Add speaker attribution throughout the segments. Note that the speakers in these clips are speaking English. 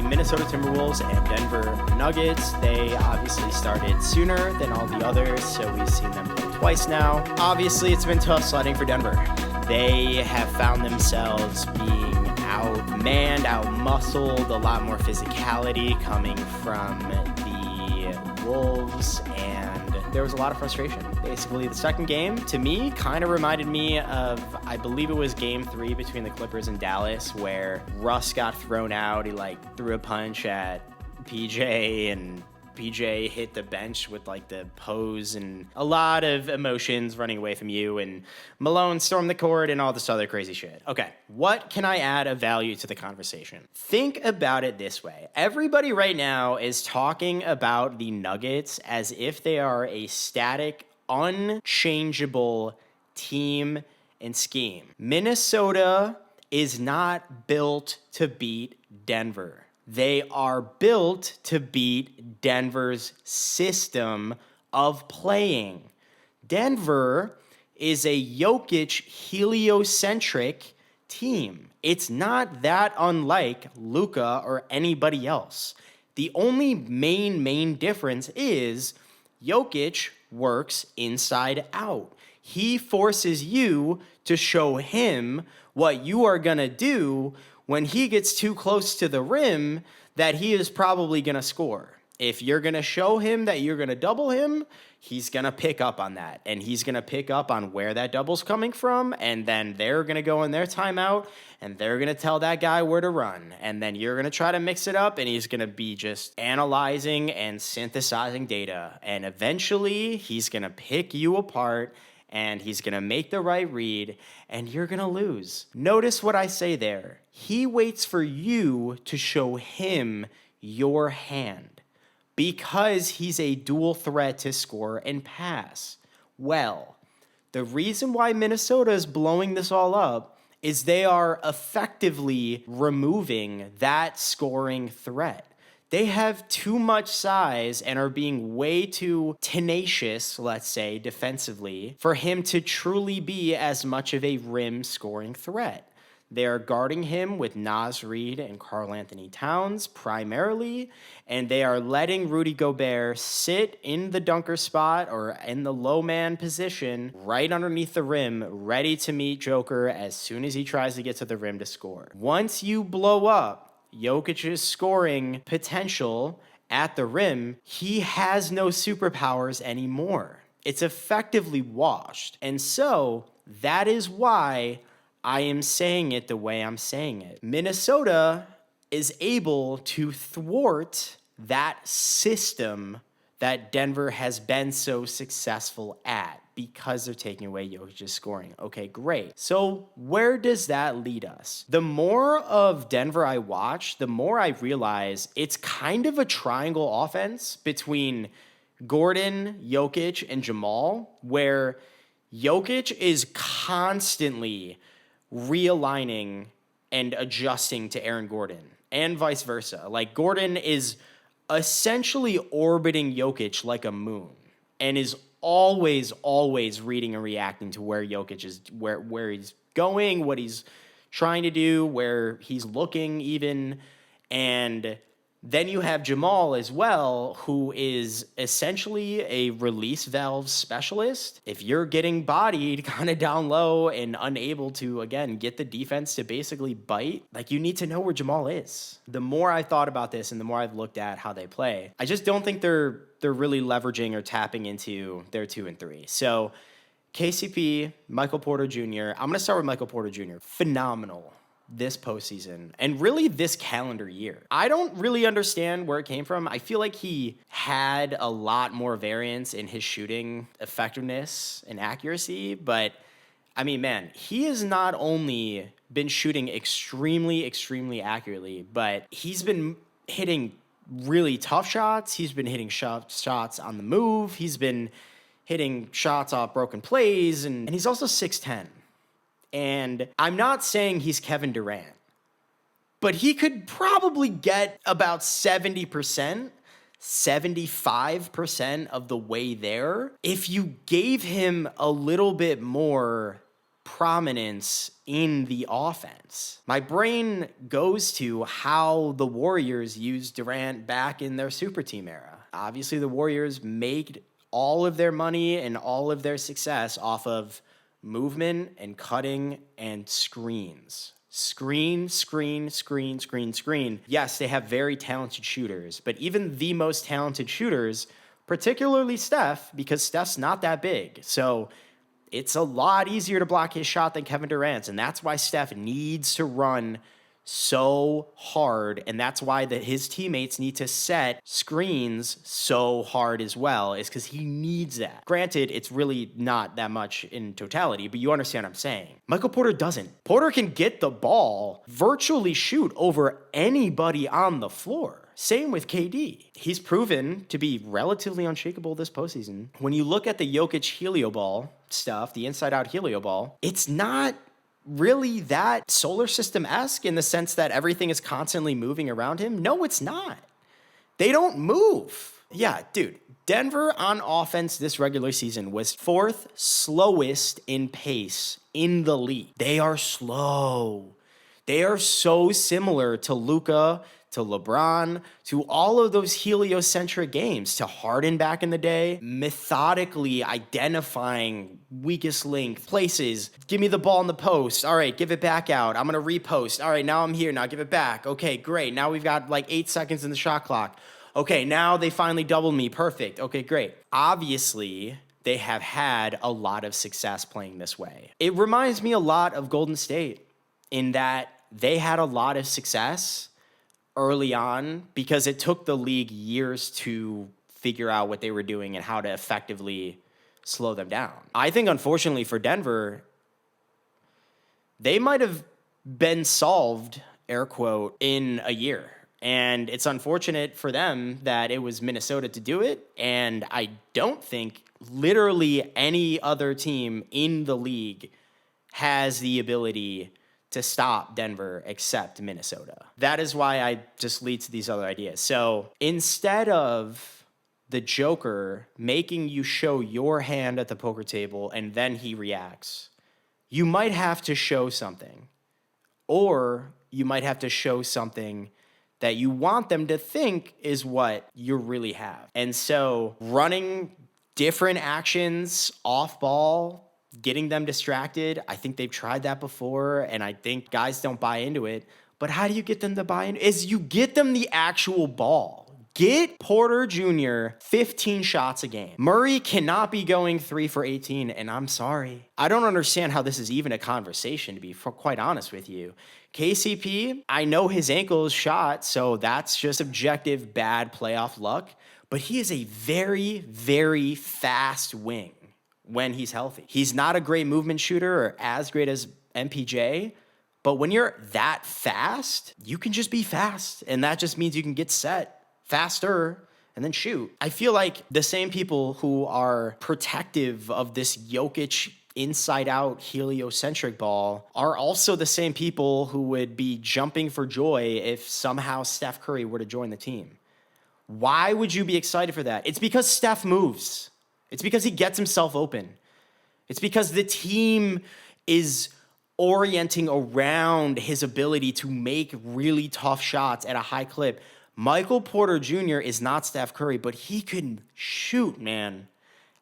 Speaker 1: Minnesota Timberwolves and Denver Nuggets. They obviously started sooner than all the others, so we've seen them play twice now. Obviously, it's been tough sledding for Denver. They have found themselves being outmanned, outmuscled, a lot more physicality coming from the Wolves, and there was a lot of frustration. Basically, the second game, to me, kind of reminded me of, I believe it was game 3 between the Clippers and Dallas, where Russ got thrown out. He, threw a punch at PJ, and PJ hit the bench with, the pose, and a lot of emotions running away from you, and Malone stormed the court, and all this other crazy shit. Okay, what can I add of value to the conversation? Think about it this way. Everybody right now is talking about the Nuggets as if they are a static, unchangeable team and scheme. Minnesota is not built to beat Denver. They are built to beat Denver's system of playing. Denver is a Jokic heliocentric team. It's not that unlike Luka or anybody else. The only main difference is Jokic works inside out. He forces you to show him what you are going to do when he gets too close to the rim, that he is probably going to score. If you're going to show him that you're going to double him, he's going to pick up on that. And he's going to pick up on where that double's coming from. And then they're going to go in their timeout, and they're going to tell that guy where to run. And then you're going to try to mix it up, and he's going to be just analyzing and synthesizing data. And eventually, he's going to pick you apart, and he's going to make the right read, and you're going to lose. Notice what I say there. He waits for you to show him your hand because he's a dual threat to score and pass. Well, the reason why Minnesota is blowing this all up is they are effectively removing that scoring threat. They have too much size and are being way too tenacious, let's say, defensively, for him to truly be as much of a rim scoring threat. They are guarding him with Naz Reid and Karl-Anthony Towns primarily, and they are letting Rudy Gobert sit in the dunker spot or in the low man position right underneath the rim, ready to meet Joker as soon as he tries to get to the rim to score. Once you blow up Jokic's scoring potential at the rim, he has no superpowers anymore. It's effectively washed. And so that is why I am saying it the way I'm saying it. Minnesota is able to thwart that system that Denver has been so successful at because they're taking away Jokic's scoring. Okay, great. So where does that lead us? The more of Denver I watch, the more I realize it's kind of a triangle offense between Gordon, Jokic, and Jamal, where Jokic is constantly realigning and adjusting to Aaron Gordon, and vice versa. Gordon is essentially orbiting Jokic like a moon and is always reading and reacting to where Jokic is, where he's going, what he's trying to do, where he's looking even. And then you have Jamal as well, who is essentially a release valve specialist. If you're getting bodied kind of down low and unable to, again, get the defense to basically bite, you need to know where Jamal is. The more I thought about this and the more I've looked at how they play, I just don't think they're really leveraging or tapping into their 2 and 3. So KCP, Michael Porter Jr., I'm going to start with Michael Porter Jr. Phenomenal this postseason and really this calendar year. I don't really understand where it came from. I feel like he had a lot more variance in his shooting effectiveness and accuracy, but I mean, man, he has not only been shooting extremely accurately, but he's been hitting really tough shots. He's been hitting shots on the move. He's been hitting shots off broken plays, and he's also 6'10". And I'm not saying he's Kevin Durant, but he could probably get about 70%, 75% of the way there if you gave him a little bit more prominence in the offense. My brain goes to how the Warriors used Durant back in their super team era. Obviously, the Warriors made all of their money and all of their success off of movement and cutting and screens. Screen, screen, screen, screen, screen. Yes, they have very talented shooters, but even the most talented shooters, particularly Steph, because Steph's not that big. So it's a lot easier to block his shot than Kevin Durant's, and that's why Steph needs to run so hard, and that's why his teammates need to set screens so hard as well, is because he needs that. Granted, it's really not that much in totality, but you understand what I'm saying. Michael Porter doesn't. Porter can get the ball, virtually shoot over anybody on the floor. Same with KD. He's proven to be relatively unshakable this postseason. When you look at the Jokic helio ball stuff, the inside-out helio ball, it's not really that solar system-esque in the sense that everything is constantly moving around him. No, it's not. They don't move. Yeah, dude, Denver on offense this regular season was 4th slowest in pace in the league. They are slow. They are so similar to Luka, to LeBron, to all of those heliocentric games, to Harden back in the day, methodically identifying weakest link places. Give me the ball in the post. All right, give it back out. I'm going to repost. All right, now I'm here. Now give it back. Okay, great. Now we've got like 8 seconds in the shot clock. Okay, now they finally doubled me. Perfect. Okay, great. Obviously, they have had a lot of success playing this way. It reminds me a lot of Golden State in that they had a lot of success early on because it took the league years to figure out what they were doing and how to effectively slow them down. I think, unfortunately for Denver, they might have been solved, air quote, in a year. And it's unfortunate for them that it was Minnesota to do it. And I don't think literally any other team in the league has the ability to stop Denver except Minnesota. That is why I just lead to these other ideas. So instead of the Joker making you show your hand at the poker table and then he reacts, you might have to show something. Or you might have to show something that you want them to think is what you really have. And so running different actions off ball, getting them distracted, I think they've tried that before, and I think guys don't buy into it. But how do you get them to buy in? Is you get them the actual ball. Get Porter Jr. 15 shots a game. Murray cannot be going 3 for 18, and I'm sorry. I don't understand how this is even a conversation, to be quite honest with you. KCP, I know his ankle is shot, so that's just objective bad playoff luck, but he is a very, very fast wing when he's healthy. He's not a great movement shooter or as great as MPJ, but when you're that fast, you can just be fast, and that just means you can get set faster and then shoot. I feel like the same people who are protective of this Jokic inside-out heliocentric ball are also the same people who would be jumping for joy if somehow Steph Curry were to join the team. Why would you be excited for that? It's because Steph moves. It's because he gets himself open. It's because the team is orienting around his ability to make really tough shots at a high clip. Michael Porter Jr. is not Steph Curry, but he can shoot, man.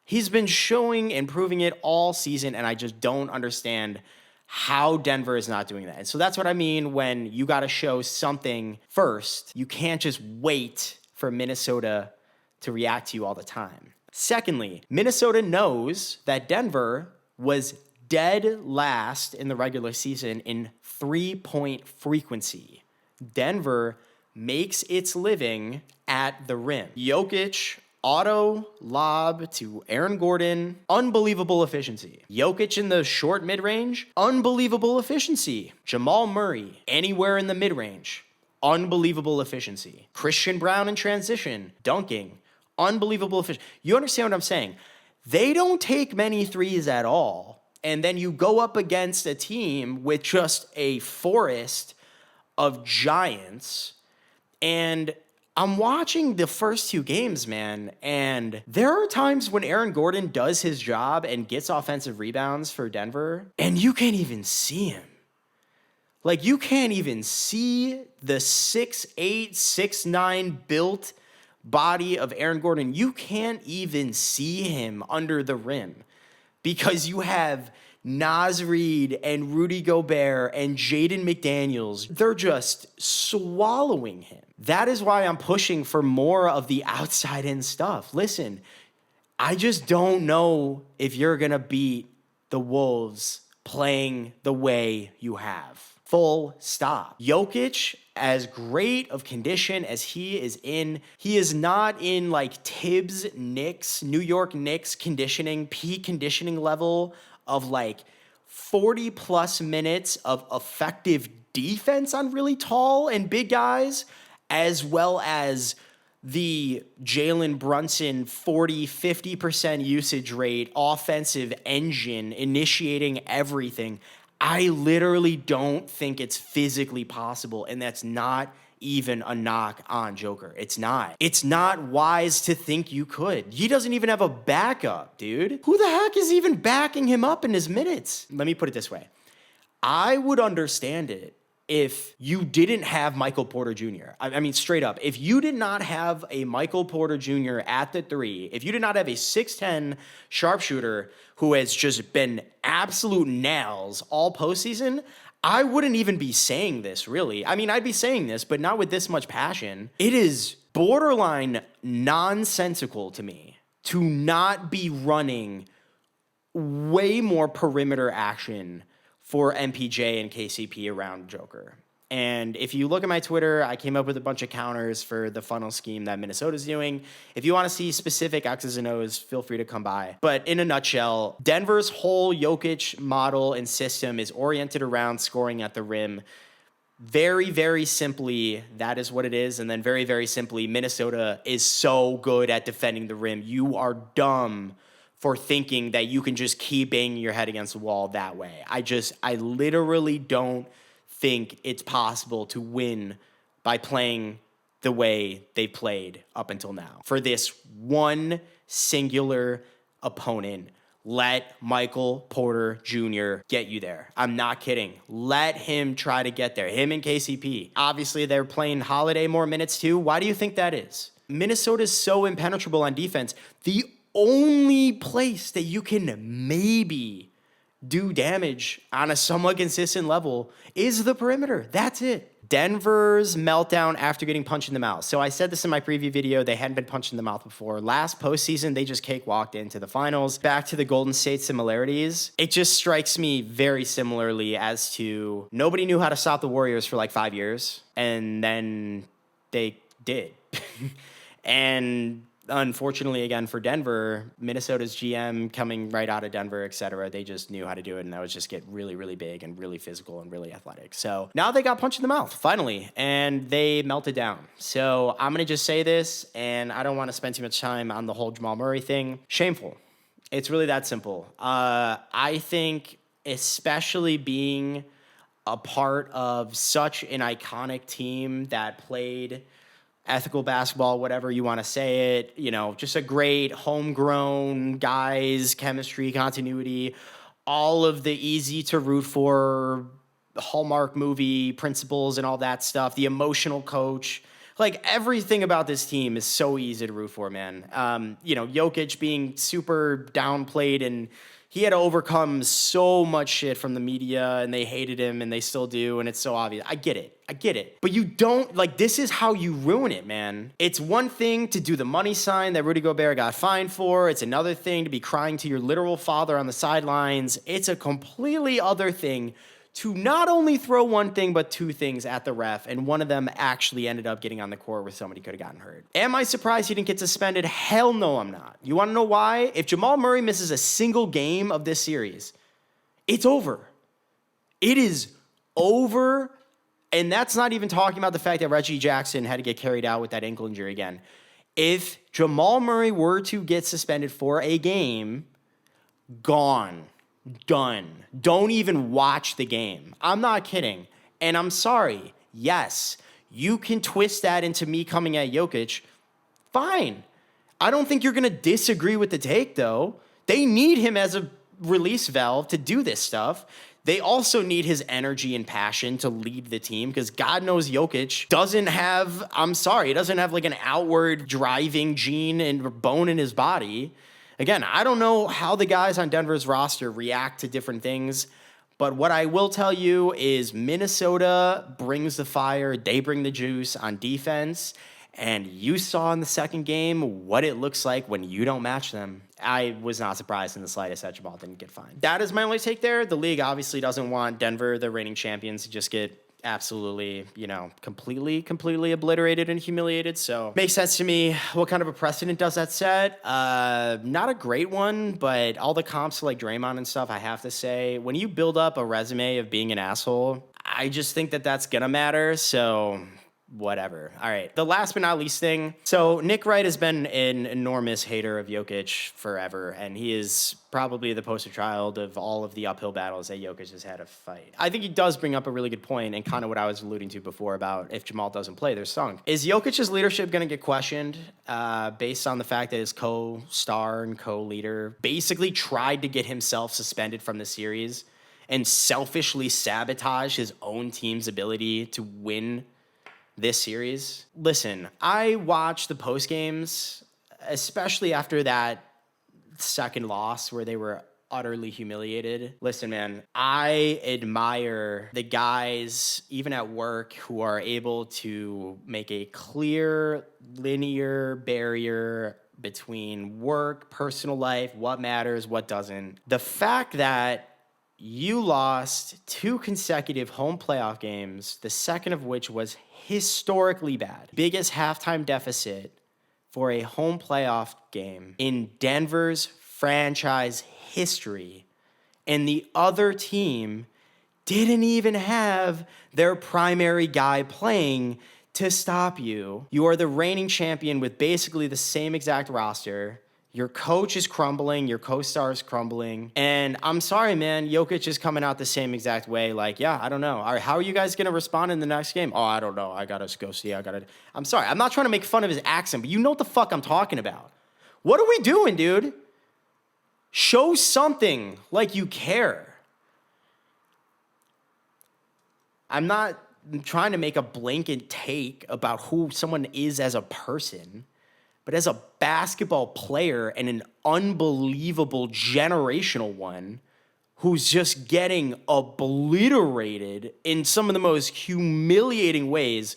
Speaker 1: He's been showing and proving it all season, and I just don't understand how Denver is not doing that. And so that's what I mean when you got to show something first. You can't just wait for Minnesota to react to you all the time. Secondly, Minnesota knows that Denver was dead last in the regular season in three-point frequency. Denver makes its living at the rim. Jokic, auto lob to Aaron Gordon, unbelievable efficiency. Jokic in the short mid-range, unbelievable efficiency. Jamal Murray, anywhere in the mid-range, unbelievable efficiency. Christian Brown in transition, dunking, unbelievable efficiency. You understand what I'm saying? They don't take many threes at all, and then you go up against a team with just a forest of giants, and I'm watching the first 2 games, man, and there are times when Aaron Gordon does his job and gets offensive rebounds for Denver, and you can't even see him. Like, you can't even see the 6'8", 6'9" built body of Aaron Gordon. You can't even see him under the rim because you have Naz Reid and Rudy Gobert and Jaden McDaniels. They're just swallowing him. That is why I'm pushing for more of the outside-in stuff. Listen, I just don't know if you're going to beat the Wolves playing the way you have. Full stop. Jokic, as great of condition as he is in, he is not in like Tibbs Knicks, New York Knicks conditioning, peak conditioning level of like 40 plus minutes of effective defense on really tall and big guys, as well as the Jalen Brunson 40-50% usage rate, offensive engine, initiating everything. I literally don't think it's physically possible, and that's not even a knock on Joker. It's not. It's not wise to think you could. He doesn't even have a backup, dude. Who the heck is even backing him up in his minutes? Let me put it this way. I would understand it if you didn't have Michael Porter Jr. I mean, straight up, if you did not have a Michael Porter Jr. at the 3, if you did not have a 6'10" sharpshooter who has just been absolute nails all postseason, I wouldn't even be saying this, really. I mean, I'd be saying this, but not with this much passion. It is borderline nonsensical to me to not be running way more perimeter action for MPJ and KCP around Joker. And if you look at my Twitter, I came up with a bunch of counters for the funnel scheme that Minnesota's doing. If you want to see specific X's and O's, feel free to come by. But in a nutshell, Denver's whole Jokic model and system is oriented around scoring at the rim. Very, very simply, that is what it is. And then very, very simply, Minnesota is so good at defending the rim. You are dumb for thinking that you can just keep banging your head against the wall that way. I literally don't think it's possible to win by playing the way they played up until now. For this one singular opponent, let Michael Porter Jr. get you there. I'm not kidding. Let him try to get there. Him and KCP. Obviously, they're playing Holiday more minutes too. Why do you think that is? Minnesota's so impenetrable on defense. The only place that you can maybe do damage on a somewhat consistent level is the perimeter. That's it. Denver's meltdown after getting punched in the mouth. So I said this in my preview video. They hadn't been punched in the mouth before. Last postseason, they just cakewalked into the finals. Back to the Golden State similarities. It just strikes me very similarly as to nobody knew how to stop the Warriors for like 5 years. And then they did. And unfortunately, again, for Denver, Minnesota's GM coming right out of Denver, et cetera, they just knew how to do it, and that was just get really, really big and really physical and really athletic. So now they got punched in the mouth, finally, and they melted down. So I'm going to just say this, and I don't want to spend too much time on the whole Jamal Murray thing. Shameful. It's really that simple. I think especially being a part of such an iconic team that played ethical basketball, whatever you want to say it, you know, just a great homegrown guys, chemistry, continuity, all of the easy to root for Hallmark movie principles and all that stuff, the emotional coach, like everything about this team is so easy to root for, man. You know, Jokic being super downplayed, and he had to overcome so much shit from the media, and they hated him, and they still do, and it's so obvious. I get it. But you don't, like, this is how you ruin it, man. It's one thing to do the money sign that Rudy Gobert got fined for. It's another thing to be crying to your literal father on the sidelines. It's a completely other thing to not only throw one thing, but 2 things at the ref, and one of them actually ended up getting on the court where somebody could have gotten hurt. Am I surprised he didn't get suspended? Hell no, I'm not. You want to know why? If Jamal Murray misses a single game of this series, it's over. It is over, and that's not even talking about the fact that Reggie Jackson had to get carried out with that ankle injury again. If Jamal Murray were to get suspended for a game, gone. Done. Don't even watch the game. I'm not kidding. And I'm sorry. Yes, you can twist that into me coming at Jokic. Fine. I don't think you're going to disagree with the take, though. They need him as a release valve to do this stuff. They also need his energy and passion to lead the team because God knows Jokic doesn't have, he doesn't have like an outward driving gene and bone in his body. Again, I don't know how the guys on Denver's roster react to different things, but what I will tell you is Minnesota brings the fire, they bring the juice on defense, and you saw in the second game what it looks like when you don't match them. I was not surprised in the slightest that Jamal didn't get fined. That is my only take there. The league obviously doesn't want Denver, the reigning champions, to just get absolutely, completely obliterated and humiliated. So makes sense to me. What kind of a precedent does that set? Not a great one, but all the comps to like Draymond and stuff, I have to say, when you build up a resume of being an asshole, I just think that that's gonna matter. So whatever. All right. The last but not least thing. So Nick Wright has been an enormous hater of Jokic forever, and he is probably the poster child of all of the uphill battles that Jokic has had to fight. I think he does bring up a really good point, and kind of what I was alluding to before about if Jamal doesn't play, they're sunk. Is Jokic's leadership going to get questioned based on the fact that his co-star and co-leader basically tried to get himself suspended from the series and selfishly sabotage his own team's ability to win this series? Listen, I watched the post games, especially after that second loss where they were utterly humiliated. Listen, man, I admire the guys, even at work, who are able to make a clear, linear barrier between work, personal life, what matters, what doesn't. The fact that you lost 2 consecutive home playoff games, the second of which was historically bad. Biggest halftime deficit for a home playoff game in Denver's franchise history. And the other team didn't even have their primary guy playing to stop you. You are the reigning champion with basically the same exact roster. Your coach is crumbling. Your co-star is crumbling. And I'm sorry, man. Jokic is coming out the same exact way. Like, yeah, I don't know. All right, how are you guys going to respond in the next game? Oh, I don't know. I got to go see. I'm sorry. I'm not trying to make fun of his accent, but you know what the fuck I'm talking about. What are we doing, dude? Show something like you care. I'm not trying to make a blanket take about who someone is as a person. But as a basketball player and an unbelievable generational one who's just getting obliterated in some of the most humiliating ways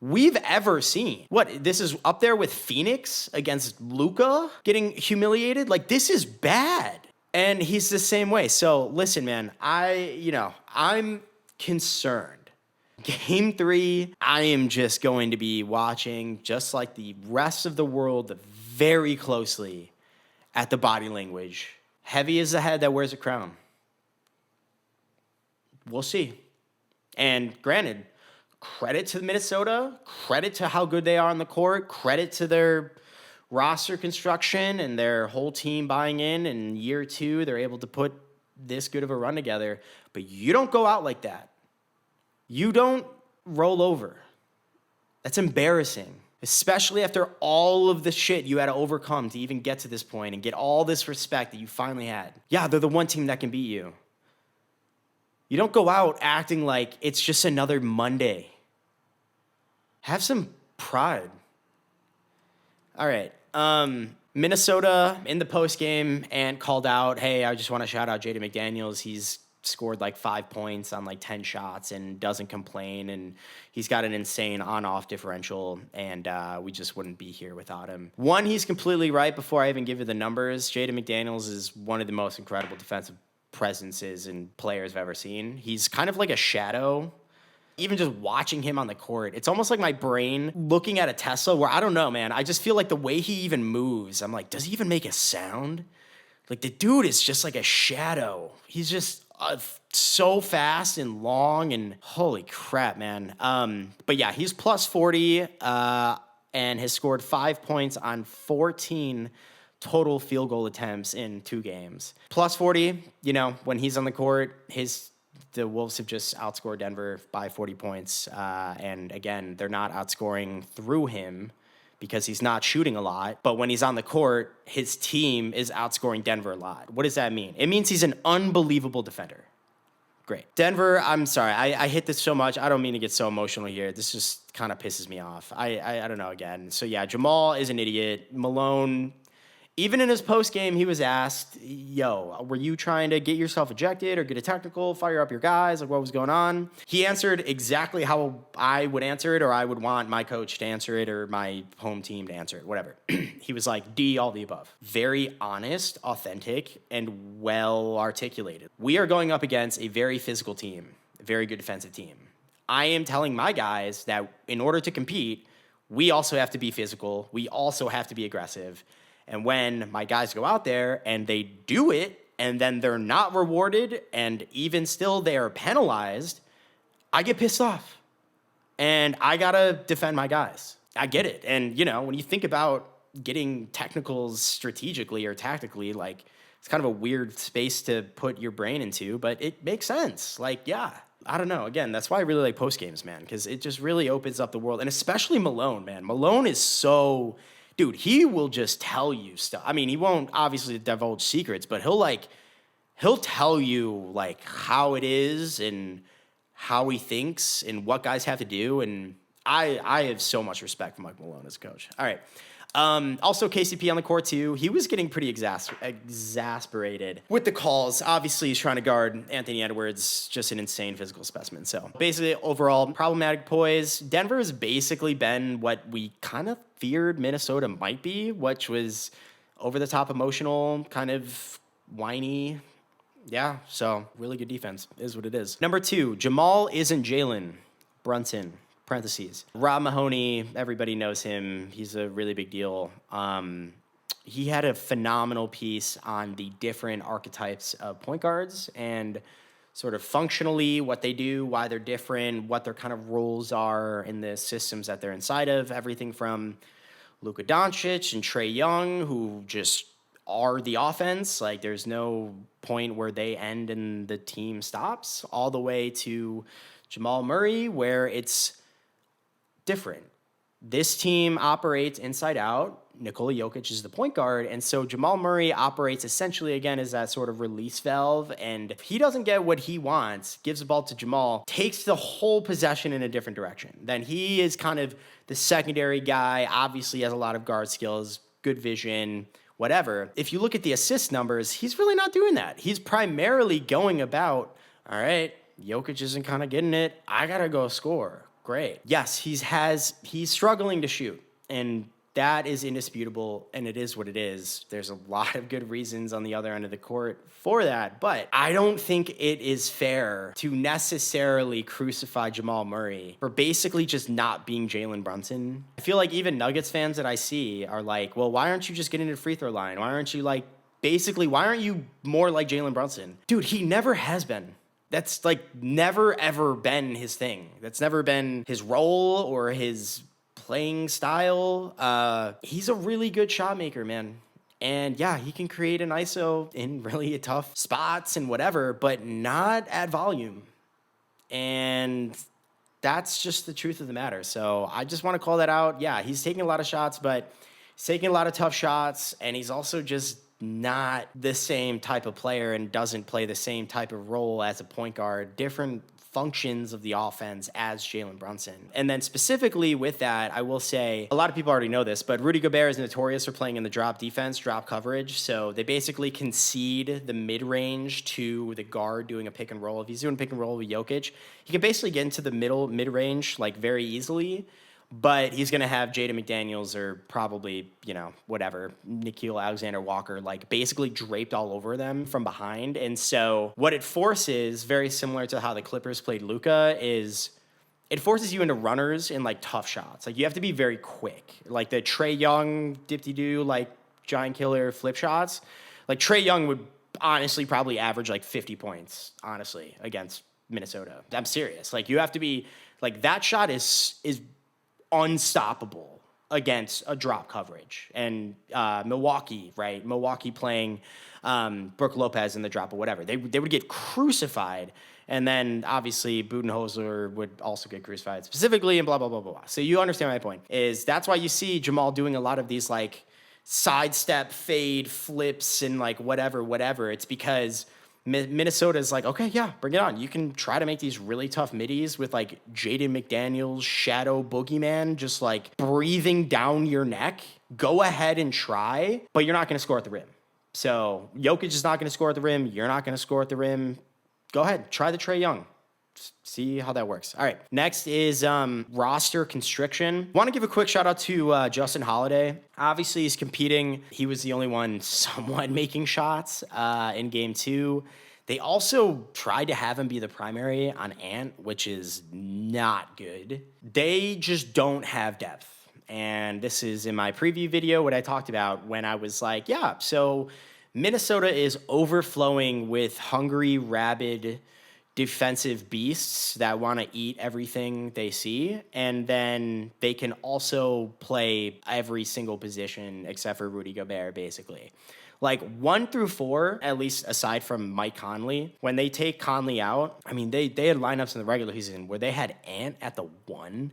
Speaker 1: we've ever seen. What, this is up there with Phoenix against Luka getting humiliated? Like, this is bad. And he's the same way. So listen, man, I'm concerned. Game 3, I am just going to be watching, just like the rest of the world, very closely at the body language. Heavy is the head that wears a crown. We'll see. And granted, credit to Minnesota, credit to how good they are on the court, credit to their roster construction and their whole team buying in year 2, they're able to put this good of a run together. But you don't go out like that. You don't roll over. That's embarrassing, especially after all of the shit you had to overcome to even get to this point and get all this respect that you finally had. Yeah, they're the one team that can beat you. You don't go out acting like it's just another Monday. Have some pride. All right. Minnesota in the postgame and called out, hey, I just want to shout out Jaden McDaniels. He's scored like 5 points on like 10 shots and doesn't complain, and he's got an insane on-off differential, and we just wouldn't be here without him. One, he's completely right. Before I even give you the numbers, Jaden McDaniels is one of the most incredible defensive presences and players I've ever seen. He's kind of like a shadow. Even just watching him on the court, it's almost like my brain looking at a Tesla where, I don't know, man, I just feel like the way he even moves, I'm like, does he even make a sound? Like, the dude is just like a shadow. He's just so fast and long, and holy crap, man. But yeah, he's plus 40 and has scored 5 points on 14 total field goal attempts in 2 games. Plus 40, when he's on the court, his The Wolves have just outscored Denver by 40 points. And again, they're not outscoring through him because he's not shooting a lot. But when he's on the court, his team is outscoring Denver a lot. What does that mean? It means he's an unbelievable defender. Great. Denver, I'm sorry. I hit this so much. I don't mean to get so emotional here. This just kind of pisses me off. I don't know again. So, yeah, Jamal is an idiot. Malone, even in his post game, he was asked, yo, were you trying to get yourself ejected or get a technical, fire up your guys? Like, what was going on? He answered exactly how I would answer it, or I would want my coach to answer it, or my home team to answer it, whatever. He was like, D, all the above. Very honest, authentic, and well articulated. We are going up against a very physical team, a very good defensive team. I am telling my guys that in order to compete, we also have to be physical. We also have to be aggressive. And when my guys go out there and they do it, and then they're not rewarded, and even still they are penalized, I get pissed off. And I gotta defend my guys. I get it. And, you know, when you think about getting technicals strategically or tactically, like, it's kind of a weird space to put your brain into, but it makes sense. Like, yeah, I don't know. Again, that's why I really like post games, man, because it just really opens up the world. And especially Malone, man. Malone is so... Dude, he will just tell you stuff. I mean, he won't obviously divulge secrets, but he'll tell you like how it is and how he thinks and what guys have to do. And I have so much respect for Mike Malone as a coach. All right. Also, KCP on the court, too. He was getting pretty exasperated with the calls. Obviously, he's trying to guard Anthony Edwards, just an insane physical specimen. So, basically, overall, problematic poise. Denver has basically been what we kind of feared Minnesota might be, which was over-the-top emotional, kind of whiny. Yeah, so really good defense is what it is. Number 2, Jamal isn't Jalen Brunson. Parentheses. Rob Mahoney, everybody knows him. He's a really big deal. He had a phenomenal piece on the different archetypes of point guards and sort of functionally what they do, why they're different, what their kind of roles are in the systems that they're inside of. Everything from Luka Doncic and Trae Young, who just are the offense. Like, there's no point where they end and the team stops, all the way to Jamal Murray, where it's different. This team operates inside out. Nikola Jokic is the point guard, and so Jamal Murray operates essentially, again, as that sort of release valve, and if he doesn't get what he wants, gives the ball to Jamal, takes the whole possession in a different direction. Then he is kind of the secondary guy, obviously has a lot of guard skills, good vision, whatever. If you look at the assist numbers, he's really not doing that. He's primarily going about, all right, Jokic isn't kind of getting it, I gotta go score. Great. Yes, he's struggling to shoot, and that is indisputable, and it is what it is. There's a lot of good reasons on the other end of the court for that, but I don't think it is fair to necessarily crucify Jamal Murray for basically just not being Jalen Brunson. I feel like even Nuggets fans that I see are like, well, why aren't you just getting to the free throw line? Why aren't you why aren't you more like Jalen Brunson? Dude, he never has been. That's never ever been his thing. That's never been his role or his playing style. He's a really good shot maker, man. And yeah, he can create an ISO in really tough spots and whatever, but not at volume. And that's just the truth of the matter. So I just want to call that out. Yeah, he's taking a lot of shots, but he's taking a lot of tough shots, and he's also just not the same type of player and doesn't play the same type of role as a point guard, different functions of the offense as Jalen Brunson. And then specifically with that, I will say, a lot of people already know this, but Rudy Gobert is notorious for playing in the drop defense, drop coverage. So they basically concede the mid-range to the guard doing a pick and roll. If he's doing pick and roll with Jokic, he can basically get into the mid-range very easily. But he's going to have Jaden McDaniels or probably, whatever, Nickeil Alexander-Walker, basically draped all over them from behind. And so what it forces, very similar to how the Clippers played Luka, is it forces you into runners in, tough shots. You have to be very quick. The Trae Young, dip-de-doo, giant killer flip shots. Trae Young would honestly probably average, 50 points, honestly, against Minnesota. I'm serious. You have to be, that shot is unstoppable. against a drop coverage. And Milwaukee, right? Milwaukee playing Brook Lopez in the drop or whatever. They would get crucified. And then, obviously, Budenholzer would also get crucified specifically and blah, blah, blah, blah, blah. So you understand my point. Is that's why you see Jamal doing a lot of these, like, sidestep, fade, flips, and, like, whatever. It's because Minnesota's like, okay, yeah, bring it on. You can try to make these really tough middies with, like, Jaden McDaniels, Shadow Boogeyman, just, like, breathing down your neck. Go ahead and try, but you're not going to score at the rim. So Jokic is not going to score at the rim. You're not going to score at the rim. Go ahead, try the Trae Young. See how that works. All right, next is roster constriction. Want to give a quick shout out to Justin Holiday. Obviously, he's competing. He was the only one somewhat making shots in game 2. They also tried to have him be the primary on Ant, which is not good. They just don't have depth. And this is in my preview video what I talked about when I was like, yeah, so Minnesota is overflowing with hungry, rabid, defensive beasts that want to eat everything they see. And then they can also play every single position except for Rudy Gobert, basically. Like 1 through 4, at least aside from Mike Conley, when they take Conley out, I mean, they had lineups in the regular season where they had Ant at the 1,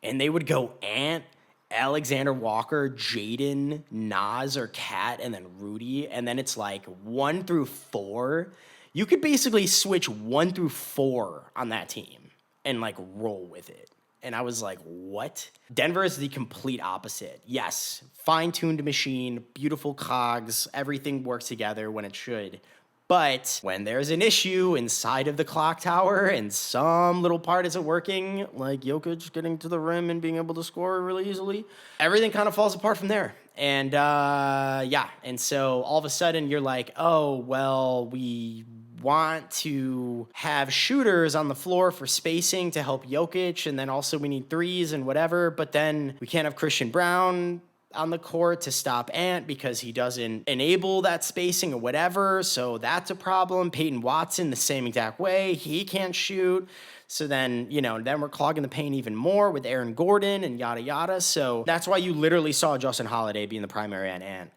Speaker 1: and they would go Ant, Alexander Walker, Jaden, Nas, or Cat, and then Rudy. And then it's like 1 through 4. You could basically switch 1 through 4 on that team and like roll with it. And I was like, what? Denver is the complete opposite. Yes, fine-tuned machine, beautiful cogs, everything works together when it should. But when there's an issue inside of the clock tower and some little part isn't working, like Jokic getting to the rim and being able to score really easily, everything kind of falls apart from there. And and so all of a sudden you're like, oh, well, we want to have shooters on the floor for spacing to help Jokic, and then also we need threes and whatever, but then we can't have Christian Brown on the court to stop Ant because he doesn't enable that spacing or whatever. So that's a problem. Peyton Watson, the same exact way. He can't shoot. So then, then we're clogging the paint even more with Aaron Gordon and yada, yada. So that's why you literally saw Justin Holiday being the primary on Ant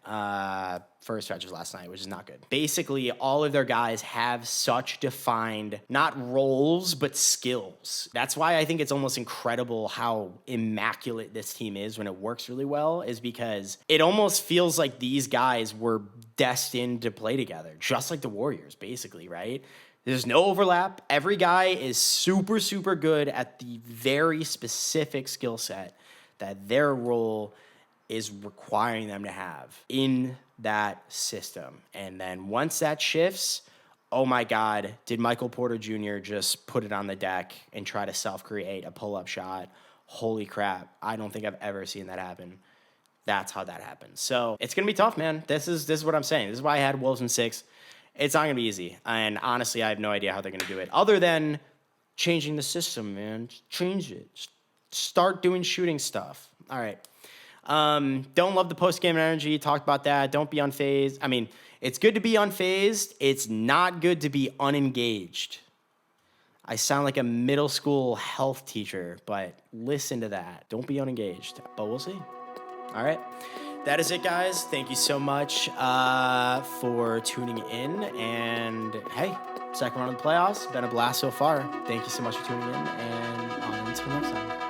Speaker 1: for stretches last night, which is not good. Basically, all of their guys have such defined, not roles, but skills. That's why I think it's almost incredible how immaculate this team is when it works really well, is because it almost feels like these guys were destined to play together, just like the Warriors, basically, right? There's no overlap. Every guy is super, super good at the very specific skill set that their role is requiring them to have in that system. And then once that shifts, oh my God, did Michael Porter Jr. just put it on the deck and try to self-create a pull-up shot? Holy crap. I don't think I've ever seen that happen. That's how that happens. So it's going to be tough, man. This is what I'm saying. This is why I had Wolves in 6. It's not going to be easy. And honestly, I have no idea how they're going to do it. Other than changing the system, man. Just change it. Just start doing shooting stuff. All right. Don't love the post-game energy. Talked about that. Don't be unfazed. I mean, it's good to be unfazed. It's not good to be unengaged. I sound like a middle school health teacher, but listen to that. Don't be unengaged. But we'll see. All right. That is it, guys. Thank you so much for tuning in. And, hey, second round of the playoffs. Been a blast so far. Thank you so much for tuning in. And on until next time.